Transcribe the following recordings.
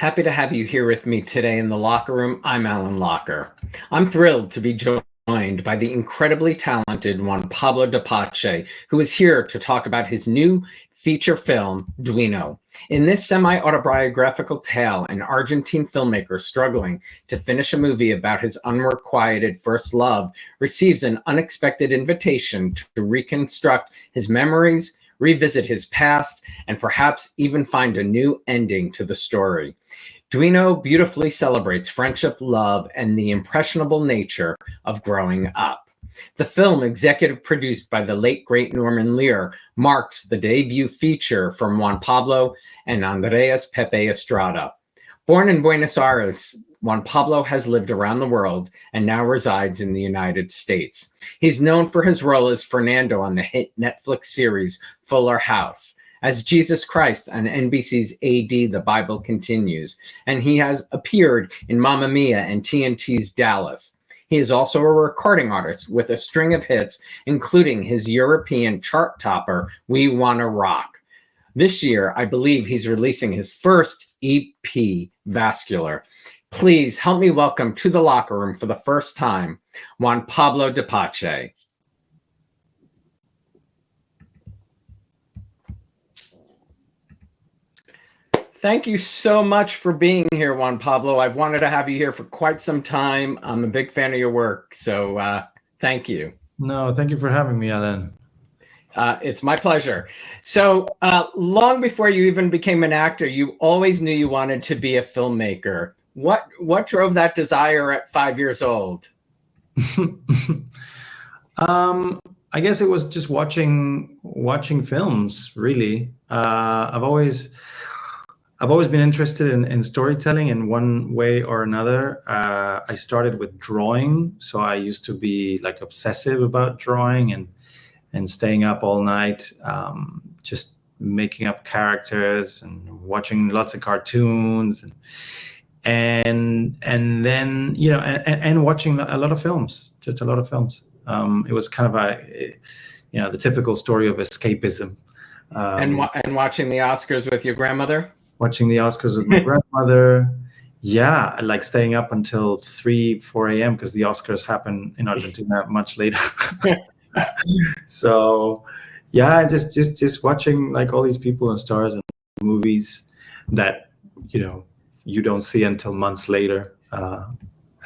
Happy to have you here with me today in the locker room. I'm Alan Locker. I'm thrilled to be joined by the incredibly talented Juan Pablo de Pace, who is here to talk about his new feature film, Duino. In this semi-autobiographical tale, an Argentine filmmaker struggling to finish a movie about his unrequited first love receives an unexpected invitation to reconstruct his memories, revisit his past, and perhaps even find a new ending to the story. Duino beautifully celebrates friendship, love, and the impressionable nature of growing up. The film, executive produced by the late great Norman Lear, marks the debut feature from Juan Pablo and Andres Pepe Estrada. Born in Buenos Aires, Juan Pablo has lived around the world and now resides in the United States. He's known for his role as Fernando on the hit Netflix series Fuller House, as Jesus Christ on NBC's AD The Bible Continues, and he has appeared in Mamma Mia and TNT's Dallas. He is also a recording artist with a string of hits, including his European chart topper, We Wanna Rock. This year, I believe he's releasing his first EP, Vascular. Please help me welcome to the locker room for the first time, Juan Pablo de Pace. Thank you so much for being here, Juan Pablo. I've wanted to have you here for quite some time. I'm a big fan of your work, so thank you. No, thank you for having me, Alan. It's my pleasure. So long before you even became an actor, you always knew you wanted to be a filmmaker. What drove that desire at 5 years old? I guess it was just watching films, really. I've always been interested in storytelling in one way or another. I started with drawing, so I used to be like obsessive about drawing and staying up all night, just making up characters and watching lots of cartoons and then and watching a lot of films, just a lot of films. It was kind of the typical story of escapism. And watching the Oscars with your grandmother. Watching the Oscars with my grandmother. Yeah, like staying up until 3-4 a.m. because the Oscars happen in Argentina much later. So yeah, just watching like all these people and stars and movies that you don't see until months later,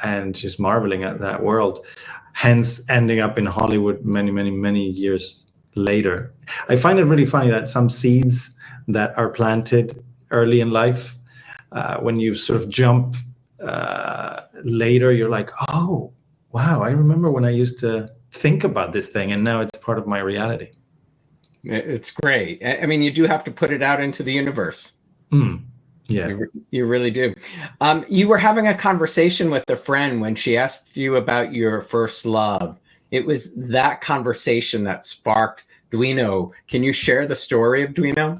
and just marveling at that world, hence ending up in Hollywood many years later. I find it really funny that some seeds that are planted early in life, when you sort of jump later, you're like, oh wow, I remember when I used to think about this thing and now it's part of my reality. It's great. I mean, you do have to put it out into the universe. Yeah, you really do. You were having a conversation with a friend when she asked you about your first love. It was that conversation that sparked Duino. Can you share the story of Duino?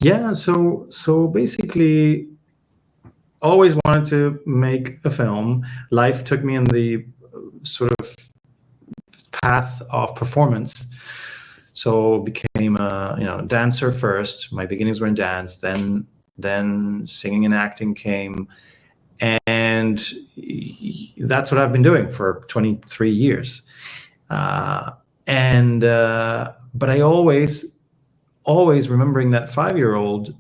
Yeah, so basically, always wanted to make a film. Life took me in the sort of path of performance. So became a dancer first. My beginnings were in dance. Then singing and acting came, and that's what I've been doing for 23 years. But I always remembering that 5-year-old,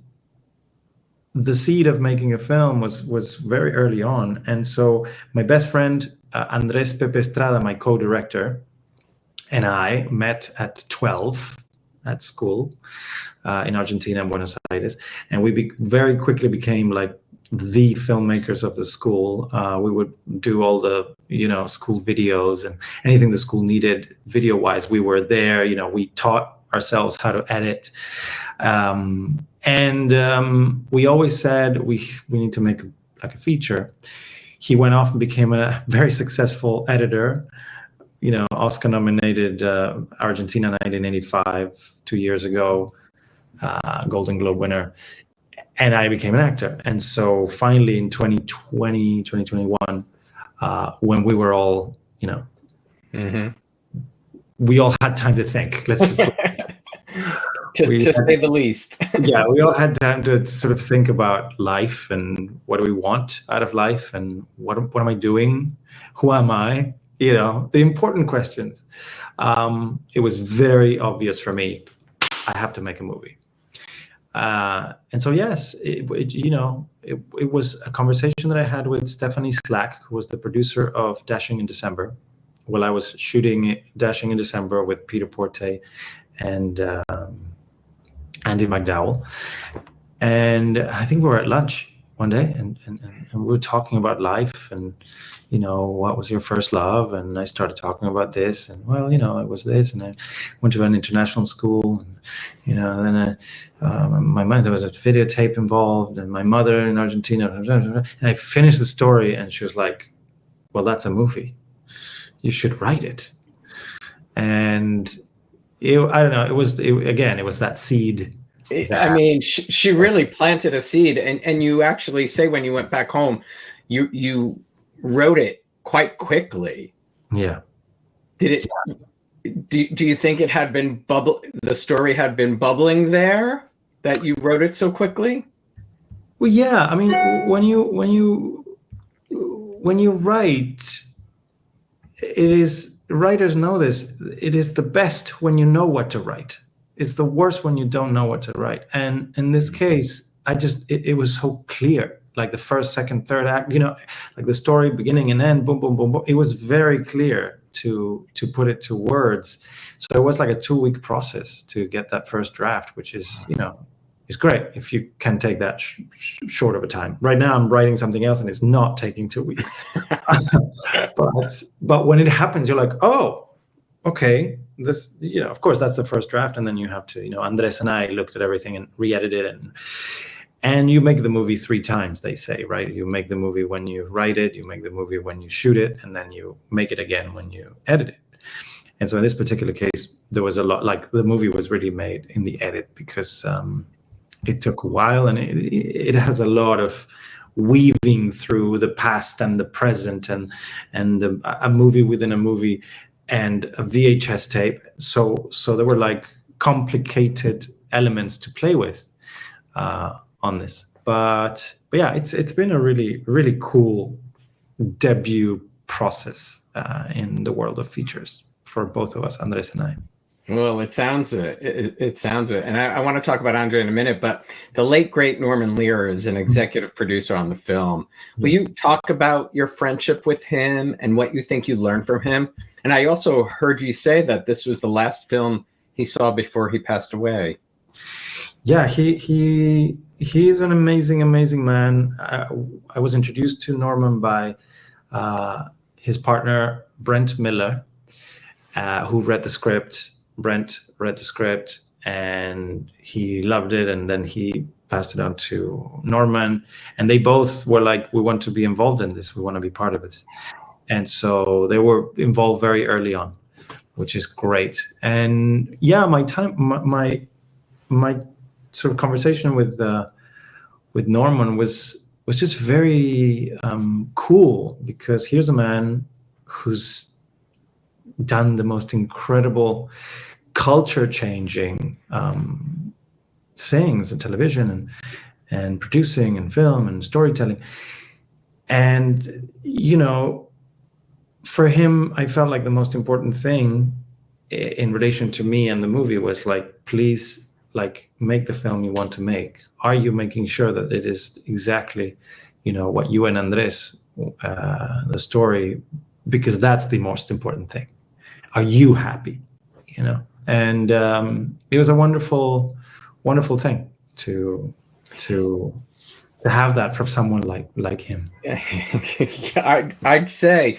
the seed of making a film was very early on. And so my best friend, Andres Pepe Estrada, my co-director, and I met at 12 at school in Argentina, and Buenos Aires. And we very quickly became like the filmmakers of the school. We would do all the, school videos and anything the school needed video-wise. We were there, we taught ourselves how to edit. We always said we need to make a feature. He went off and became a very successful editor, Oscar nominated Argentina 1985, 2 years ago, Golden Globe winner. And I became an actor. And so finally in 2020, 2021, when we were all, we all had time to think. to say the least. Yeah, we all had time to sort of think about life and what do we want out of life and what am I doing? Who am I? You know, the important questions. It was very obvious for me, I have to make a movie. And so, yes, it was a conversation that I had with Stephanie Slack, who was the producer of Dashing in December, while I was shooting Dashing in December with Peter Porte and Andy McDowell. And I think we were at lunch one day and we were talking about life and, you know, what was your first love? And I started talking about this and, well, you know, it was this. And I went to an international school and, you know, then my mother, there was a videotape involved and my mother in Argentina. And I finished the story and she was like, well, that's a movie. You should write it. And I don't know, it was that seed. I mean, she really planted a seed, and you actually say when you went back home, you wrote it quite quickly. Yeah. Did it? Do you think it had been the story had been bubbling there that you wrote it so quickly? Well, yeah. I mean, when you write, writers know this. It is the best when you know what to write. It's the worst when you don't know what to write. And in this case, it was so clear, like the first, second, third act, you know, like the story beginning and end, boom, boom, boom, boom. It was very clear to put it to words. So it was like a 2-week process to get that first draft, which is, you know, it's great if you can take that short of a time. Right now I'm writing something else and it's not taking 2 weeks. But when it happens, you're like, oh, okay, this, you know, of course that's the first draft, and then you have to, you know, Andres and I looked at everything and re-edited it, and you make the movie 3 times, they say, right? You make the movie when you write it, you make the movie when you shoot it, and then you make it again when you edit it. And so in this particular case, there was a lot, like the movie was really made in the edit because it took a while, and it has a lot of weaving through the past and the present and a movie within a movie and a VHS tape. So there were like complicated elements to play with on this. But yeah, it's been a really, really cool debut process in the world of features for both of us, Andres and I. Well, it sounds it. It sounds it. And I want to talk about Andre in a minute, but the late, great Norman Lear is an executive producer on the film. Will you talk about your friendship with him and what you think you learned from him? And I also heard you say that this was the last film he saw before he passed away. Yeah, he is an amazing, amazing man. I was introduced to Norman by his partner, Brent Miller, who read the script. Brent read the script and he loved it, and then he passed it on to Norman, and they both were like, we want to be involved in this, we want to be part of it. And so they were involved very early on, which is great. And yeah, my sort of conversation with Norman was just very cool, because here's a man who's done the most incredible culture-changing things in television and producing and film and storytelling. And, you know, for him, I felt like the most important thing in relation to me and the movie was like, please, like, make the film you want to make. Are you making sure that it is exactly, you know, what you and Andres, the story, because that's the most important thing. Are you happy? You know? And it was a wonderful, wonderful thing to have that from someone like him. I'd say,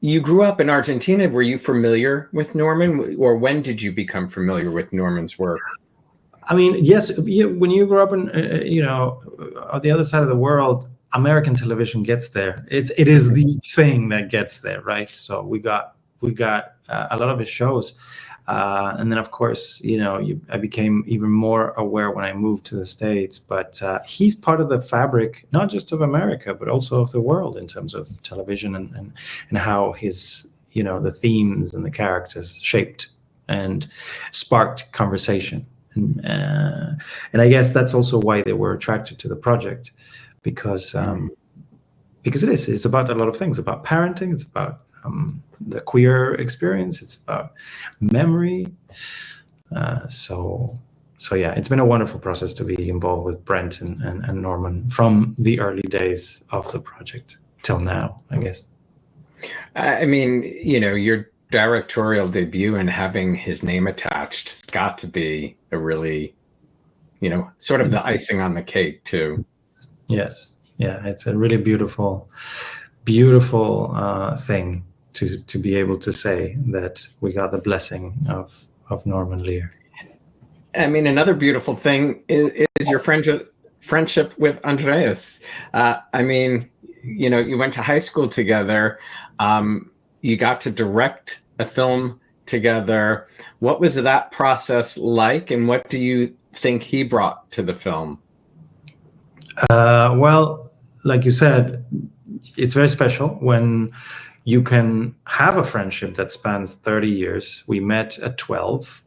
you grew up in Argentina. Were you familiar with Norman, or when did you become familiar with Norman's work? I mean, yes, when you grew up in, you know, on the other side of the world, American television gets there. It is the thing that gets there, right? So we got a lot of his shows. And then, of course, you know, I became even more aware when I moved to the States. But he's part of the fabric, not just of America, but also of the world in terms of television and how his, you know, the themes and the characters shaped and sparked conversation. And I guess that's also why they were attracted to the project, because it's about a lot of things, about parenting, it's about the queer experience, it's about memory. So yeah, it's been a wonderful process to be involved with Brent and Norman from the early days of the project till now, I guess. I mean, your directorial debut and having his name attached has got to be a really, sort of the icing on the cake too. Yes. Yeah, it's a really beautiful thing to be able to say that we got the blessing of Norman Lear. I mean, another beautiful thing is your friendship with Andreas. I mean, you went to high school together. You got to direct a film together. What was that process like, and what do you think he brought to the film? Well, like you said, it's very special when you can have a friendship that spans 30 years. We met at 12.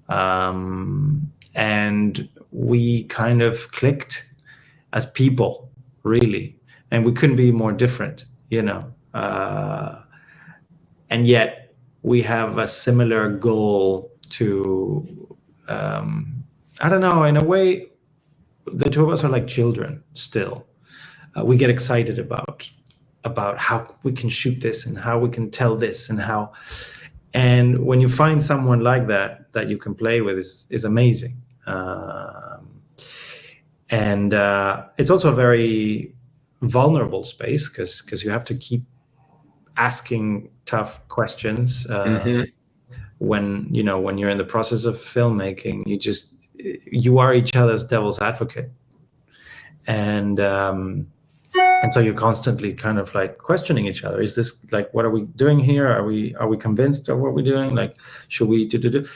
And we kind of clicked as people, really, and we couldn't be more different, and yet we have a similar goal to, I don't know, in a way, the two of us are like children still. We get excited about how we can shoot this and how we can tell this and when you find someone like that you can play with is amazing. And it's also a very vulnerable space because you have to keep asking tough questions. When you're in the process of filmmaking, you are each other's devil's advocate. And so you're constantly kind of like questioning each other. Is this like, what are we doing here? Are we convinced of what we're doing? Like, should we do?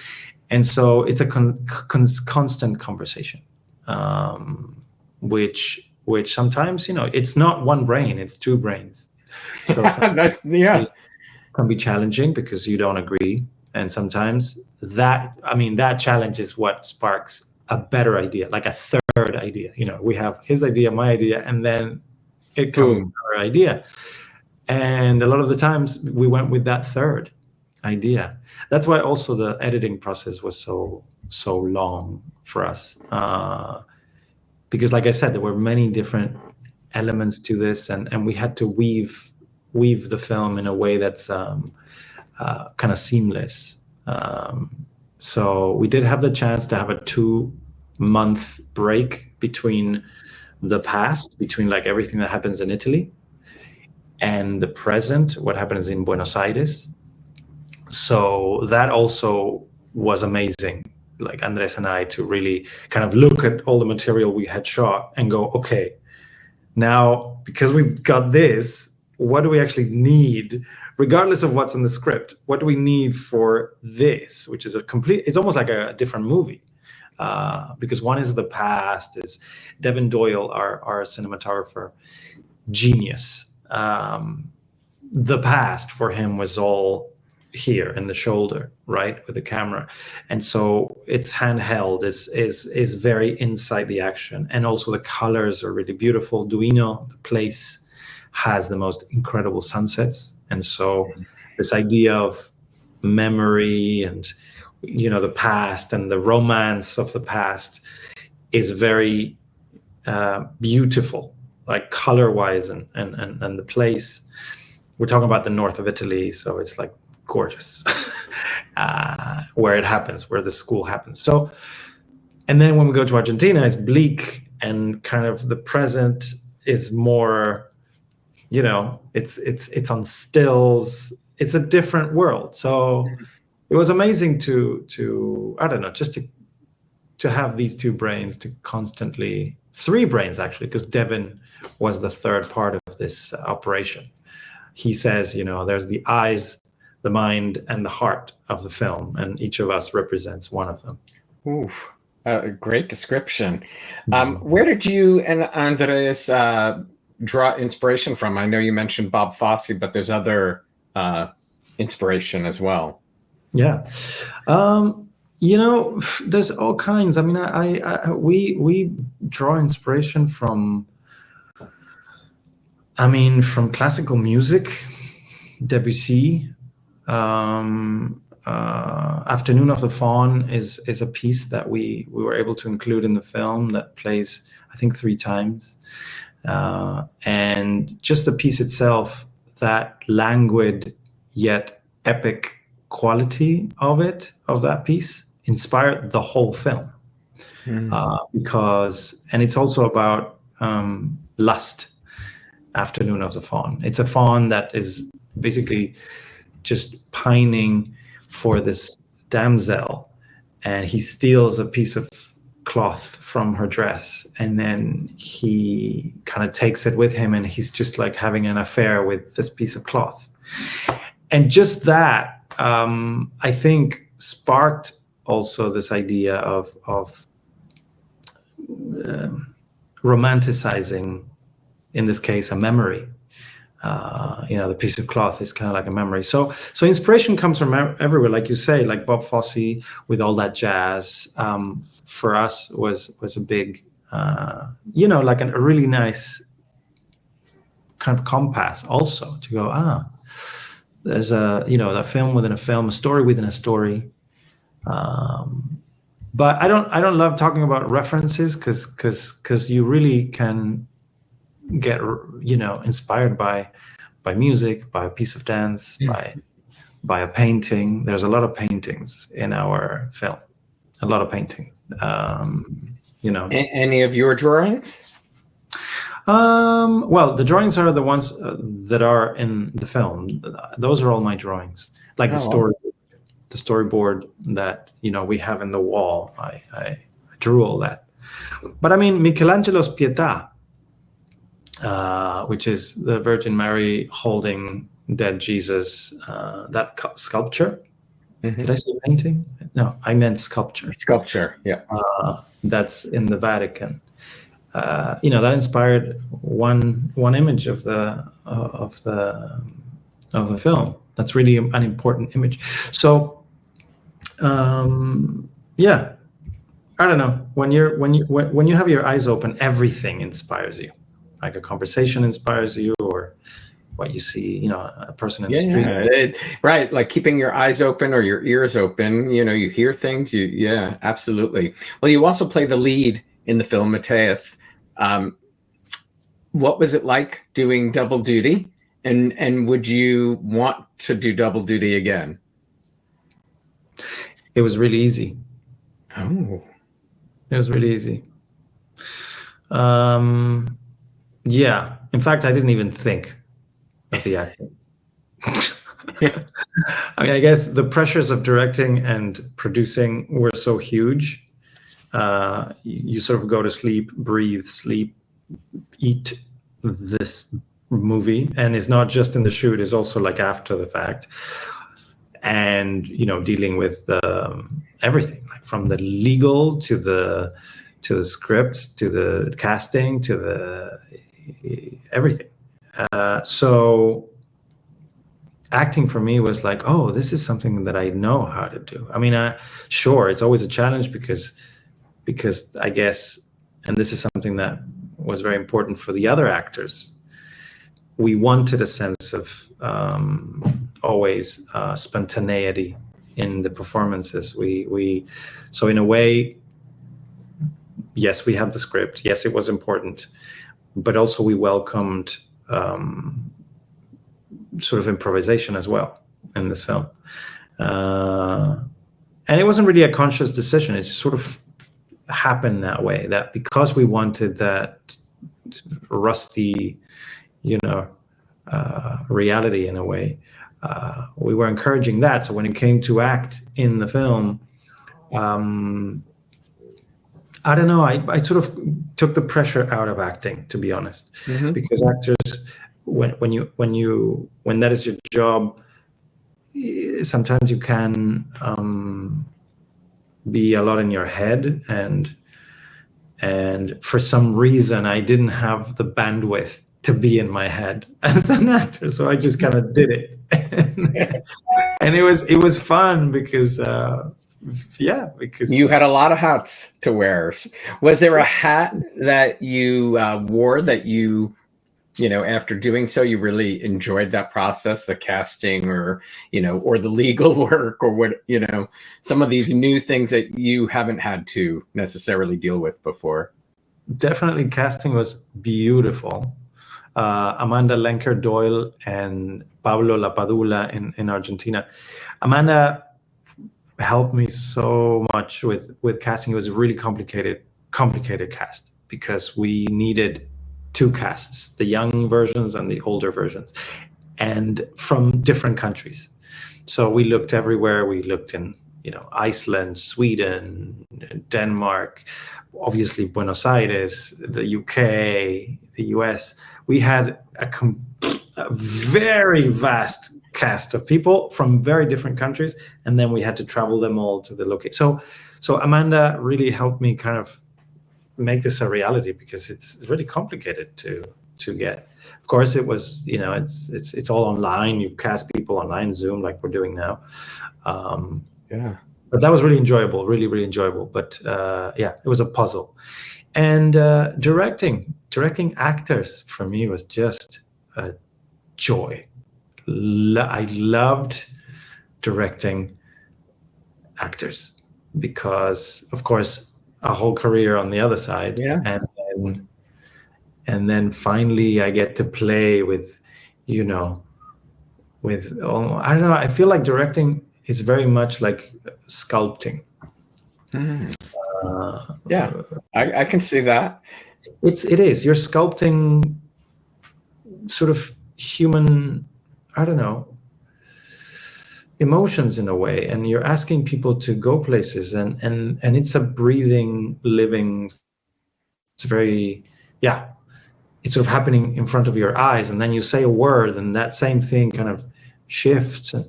And so it's a constant conversation, which sometimes, it's not one brain, it's two brains. So yeah, it can be challenging because you don't agree. And sometimes that challenge is what sparks a better idea, like a third idea. We have his idea, my idea, and then it comes to our idea. And a lot of the times we went with that third idea. That's why also the editing process was so long for us. Because like I said, there were many different elements to this, and we had to weave the film in a way that's kind of seamless. So we did have the chance to have a 2-month break between the past, between like everything that happens in Italy, and the present, what happens in Buenos Aires. So that also was amazing, like Andres and I, to really kind of look at all the material we had shot and go, okay, now because we've got this, what do we actually need, regardless of what's in the script? What do we need for this, which is it's almost like a different movie. Because one is the past, is Devin Doyle, our cinematographer, genius. The past for him was all here in the shoulder, right, with the camera, and so it's handheld, is very inside the action, and also the colors are really beautiful. Duino, the place, has the most incredible sunsets, and so this idea of memory and the past and the romance of the past is very beautiful, like color-wise, and the place. We're talking about the north of Italy, so it's like gorgeous where it happens, where the school happens. So, and then when we go to Argentina, it's bleak, and kind of the present is more, it's on stills. It's a different world. So it was amazing to I don't know, just to have these two brains, to constantly, 3 brains actually, because Devin was the third part of this operation. He says, there's the eyes, the mind, and the heart of the film, and each of us represents one of them. Oof, a great description. Where did you and Andres draw inspiration from? I know you mentioned Bob Fosse, but there's other inspiration as well. Yeah. There's all kinds. I mean, we draw inspiration from classical music, Debussy. Afternoon of the Faun is a piece that we were able to include in the film that plays, I think, 3 times. And just the piece itself, that languid yet epic quality of that piece, inspired the whole film. And it's also about lust. Afternoon of the Faun. It's a faun that is basically just pining for this damsel, and he steals a piece of cloth from her dress, and then he kind of takes it with him, and he's just like having an affair with this piece of cloth. And just that, I think, sparked also this idea of romanticizing, in this case, a memory. The piece of cloth is kind of like a memory. So inspiration comes from everywhere, like you say, like Bob Fosse with all that jazz. For us was a big, like a really nice kind of compass also to go, there's a film within a film, a story within a story. But I don't love talking about references because you really can get inspired by music, by a piece of dance, by a painting. There's a lot of paintings in our film, a lot of painting. Any of your drawings? Well, the drawings are the ones that are in the film. Those are all my drawings, like the storyboard that we have in the wall. I drew all that. But I mean, Michelangelo's Pietà, which is the Virgin Mary holding dead Jesus, that sculpture. Did I say painting? No, I meant sculpture. Sculpture, yeah. That's in the Vatican. That inspired one image of the film. That's really an important image. So, yeah, I don't know. When you have your eyes open, everything inspires you. Like a conversation inspires you, or what you see, a person in the street. Right. Like keeping your eyes open or your ears open, you hear things. Yeah, absolutely. Well, you also play the lead in the film, Mateus. What was it like doing double duty? And would you want to do double duty again? It was really easy. Oh. It was really easy. Yeah. In fact, I didn't even think of the acting. I mean, I guess the pressures of directing and producing were so huge. You sort of go to sleep, breathe, sleep, eat this movie. And it's not just in the shoot, it's also like after the fact. And, dealing with everything, like from the legal to the scripts, to the casting, to the everything. So acting for me was like, oh, this is something that I know how to do. I mean, sure, it's always a challenge because I guess, and this is something that was very important for the other actors, we wanted a sense of always spontaneity in the performances. So in a way, yes, we had the script. Yes, it was important, but also we welcomed sort of improvisation as well in this film. And it wasn't really a conscious decision. It sort of happened that way, that because we wanted that rusty, reality in a way, we were encouraging that. So when it came to act in the film, I don't know, I sort of took the pressure out of acting, to be honest, because actors, when that is your job, sometimes you can be a lot in your head, and for some reason I didn't have the bandwidth to be in my head as an actor, so I just kind of did it. and it was fun because because you had a lot of hats to wear. Was there a hat that you wore that you after doing so, you really enjoyed that process, the casting or the legal work or what, some of these new things that you haven't had to necessarily deal with before? Definitely casting was beautiful. Amanda Lenker Doyle and Pablo Lapadula in Argentina. Amanda helped me so much with casting. It was a really complicated cast because we needed two casts, the young versions and the older versions, and from different countries. So we looked everywhere. We looked in Iceland, Sweden, Denmark, obviously Buenos Aires, the UK, the US. We had a very vast cast of people from very different countries, and then we had to travel them all to the location. So Amanda really helped me kind of make this a reality because it's really complicated to get. Of course, it was it's all online. You cast people online, Zoom, like we're doing now. But that was really enjoyable, really enjoyable. But it was a puzzle. And directing actors for me was just a joy. I loved directing actors because, of course, a whole career on the other side, and then finally I get to play with, I don't know. I feel like directing is very much like sculpting. I can see that. It is. You're sculpting sort of human, I don't know, emotions in a way, and you're asking people to go places, and it's a breathing, living. It's very, it's sort of happening in front of your eyes, and then you say a word, and that same thing kind of shifts, and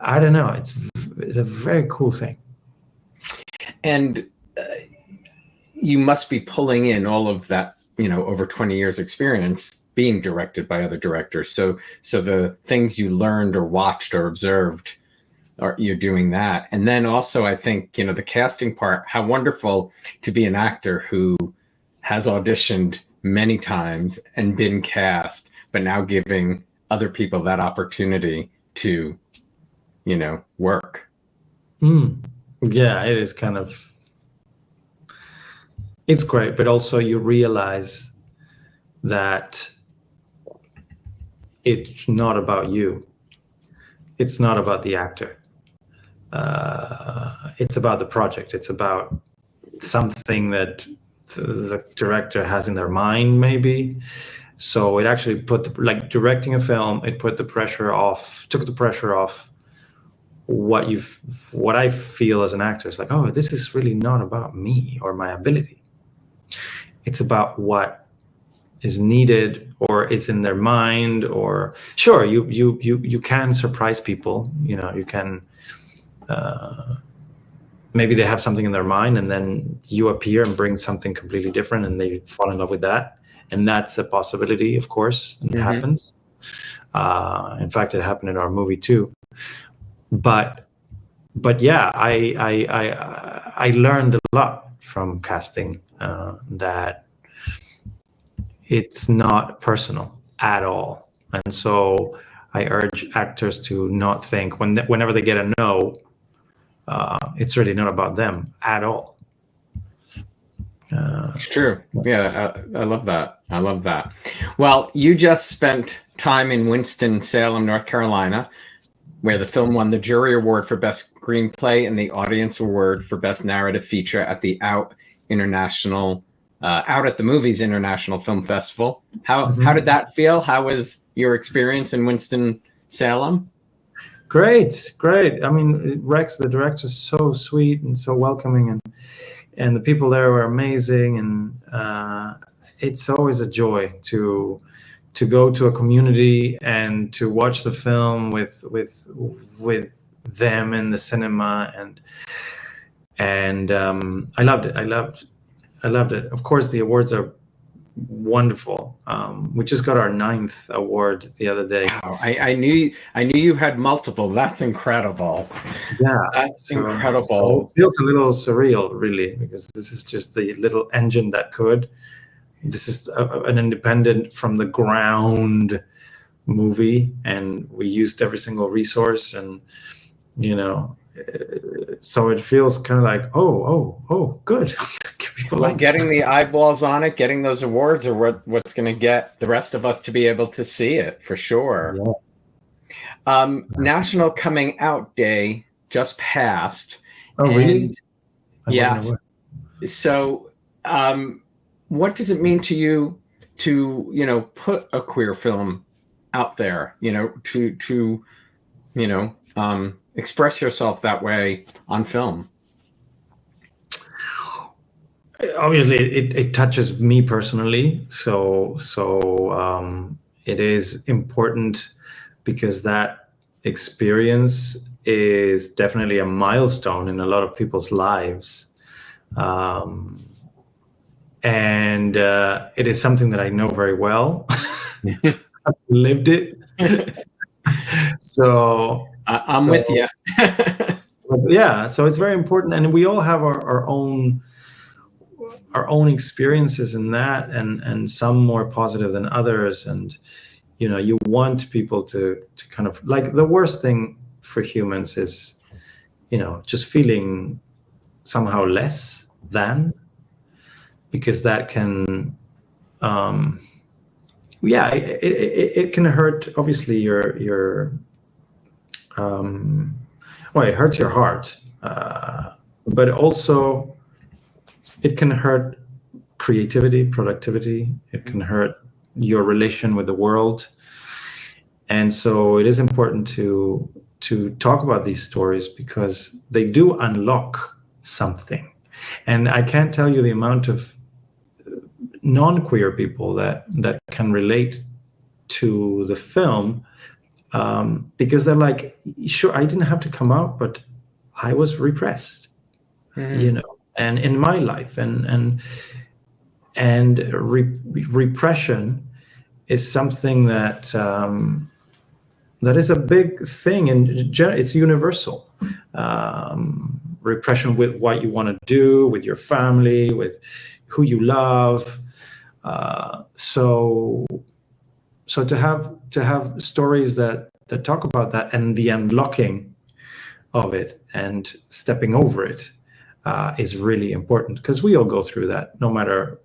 I don't know. It's a very cool thing. And you must be pulling in all of that, over 20 years experience being directed by other directors. So the things you learned or watched or observed, you're doing that. And then also, I think, the casting part, how wonderful to be an actor who has auditioned many times and been cast, but now giving other people that opportunity to, work. Yeah, it is kind of, it's great, but also you realize that it's not about you. It's not about the actor. It's about the project. It's about something that the director has in their mind, maybe. So it actually directing a film, it took the pressure off what I feel as an actor. It's like, oh, this is really not about me or my ability. It's about what is needed or is in their mind. Or sure, you can surprise people. You can maybe they have something in their mind, and then you appear and bring something completely different, and they fall in love with that. And that's a possibility, of course, and it happens. In fact, it happened in our movie too. But yeah, I learned a lot from casting, that it's not personal at all. And so I urge actors to not think whenever they get a no, it's really not about them at all. It's true. Yeah, I love that. I love that. Well, you just spent time in Winston-Salem, North Carolina, where the film won the jury award for best screenplay and the audience award for best narrative feature at the Out at the Movies International Film Festival. How did that feel? How was your experience in Winston-Salem? Great. I mean, Rex, the director, is so sweet and so welcoming, and the people there were amazing, and it's always a joy to go to a community and to watch the film with them in the cinema, and I loved it. Of course, the awards are wonderful. We just got our 9th award the other day. Wow, I knew you had multiple. That's incredible. Yeah, That's incredible. So it feels a little surreal, really, because this is just the little engine that could. This is an independent from the ground movie, and we used every single resource, and so it feels kind of like, oh, good. People like getting the eyeballs on it, getting those awards, or what's going to get the rest of us to be able to see it for sure. Yeah. National Coming Out Day just passed. Oh, really? Yes. So, what does it mean to you to put a queer film out there? To express yourself that way on film. Obviously, it touches me personally, so it is important because that experience is definitely a milestone in a lot of people's lives, and it is something that I know very well. I've lived it, so I'm with you. Yeah, so it's very important, and we all have our own experiences in that, and some more positive than others, and you want people to kind of, like, the worst thing for humans is just feeling somehow less than, because that can it can hurt, obviously, your it hurts your heart, but also it can hurt creativity, productivity. It can hurt your relation with the world. And so it is important to talk about these stories, because they do unlock something. And I can't tell you the amount of non-queer people that can relate to the film, because they're like, sure, I didn't have to come out, but I was repressed, and in my life, and repression is something that is a big thing, and it's universal. Repression with what you want to do, with your family, with who you love. So to have stories that talk about that, and the unlocking of it and stepping over it, is really important, because we all go through that, no matter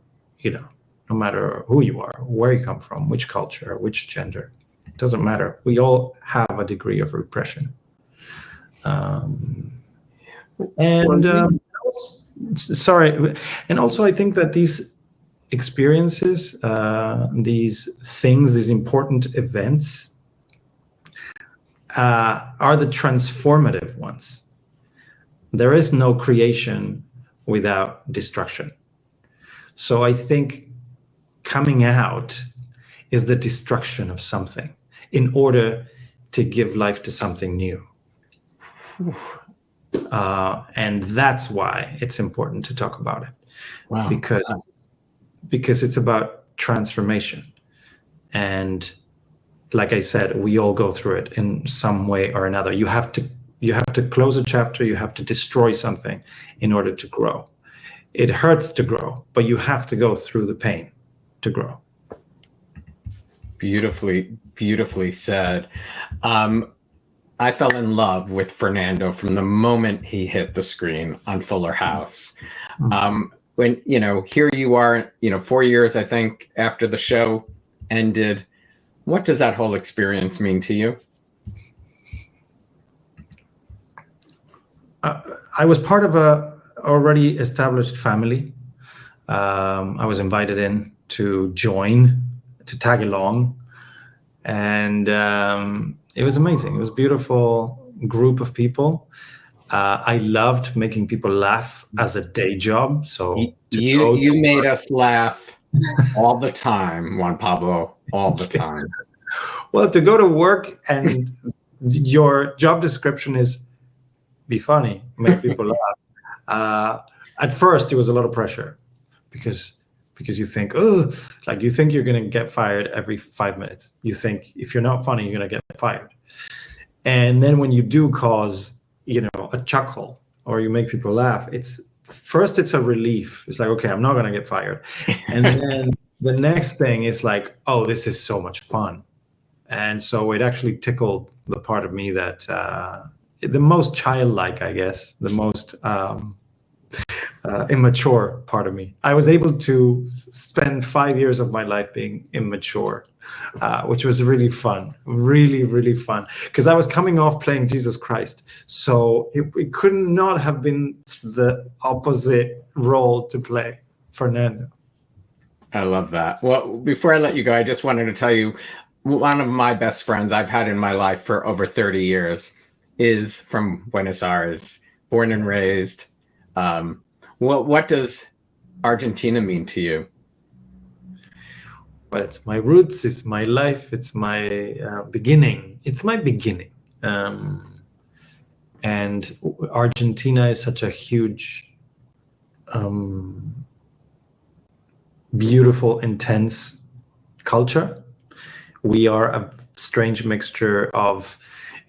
who you are, where you come from, which culture, which gender. It doesn't matter. We all have a degree of repression. Sorry. And also, I think that these experiences, these things, these important events, are the transformative ones. There is no creation without destruction. So I think coming out is the destruction of something in order to give life to something new. And that's why it's important to talk about it. Wow. Because it's about transformation. And like I said, we all go through it in some way or another. You have to close a chapter, you have to destroy something in order to grow. It hurts to grow, but you have to go through the pain to grow. Beautifully said. I fell in love with Fernando from the moment he hit the screen on Fuller House. When, here you are, 4 years, I think, after the show ended. What does that whole experience mean to you? I was part of a already established family. I was invited in to join, to tag along, and it was amazing. It was a beautiful group of people. I loved making people laugh as a day job. So you made us laugh all the time, Juan Pablo, all the time. Well, to go to work and your job description is be funny, make people laugh. At first, it was a lot of pressure because because you think, oh, like you think you're going to get fired every 5 minutes. You think if you're not funny, you're going to get fired. And then when you do cause, a chuckle or you make people laugh, it's a relief. It's like, okay, I'm not going to get fired. And then the next thing is like, oh, this is so much fun. And so it actually tickled the part of me that the most childlike, I guess, the most immature part of me. I was able to spend 5 years of my life being immature, which was really fun, really, really fun. Because I was coming off playing Jesus Christ. So it could not have been the opposite role to play, Fernando. I love that. Well, before I let you go, I just wanted to tell you, one of my best friends I've had in my life for over 30 years is from Buenos Aires, born and raised. What does Argentina mean to you? Well, it's my roots, it's my life, it's my beginning. It's my beginning. And Argentina is such a huge, beautiful, intense culture. We are a strange mixture of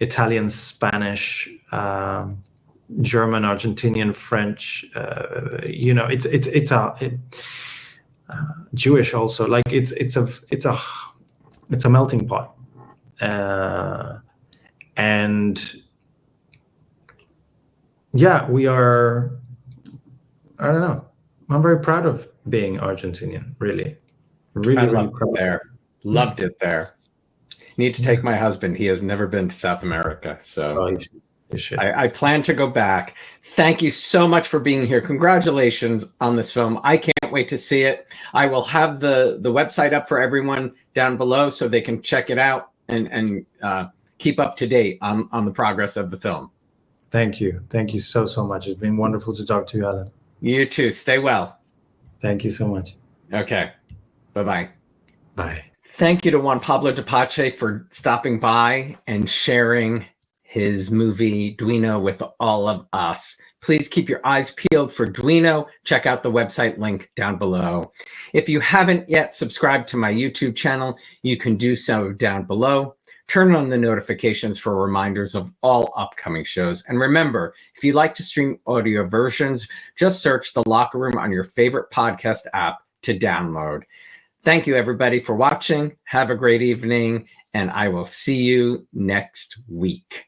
Italian, Spanish, German, Argentinian, French. It's Jewish also. Like it's a melting pot, and yeah, we are. I don't know. I'm very proud of being Argentinian. Really, really, really proud. There. Loved it there. Need to take my husband. He has never been to South America, so you should. I plan to go back. Thank you so much for being here. Congratulations on this film. I can't wait to see it. I will have the website up for everyone down below so they can check it out and keep up to date on the progress of the film. Thank you. Thank you so much. It's been wonderful to talk to you, Alan. You too. Stay well. Thank you so much. Okay. Bye-bye. Bye. Thank you to Juan Pablo Dupache for stopping by and sharing his movie Duino with all of us. Please keep your eyes peeled for Duino. Check out the website link down below. If you haven't yet subscribed to my YouTube channel, you can do so down below. Turn on the notifications for reminders of all upcoming shows. And remember, if you'd like to stream audio versions, just search The Locker Room on your favorite podcast app to download. Thank you, everybody, for watching. Have a great evening, and I will see you next week.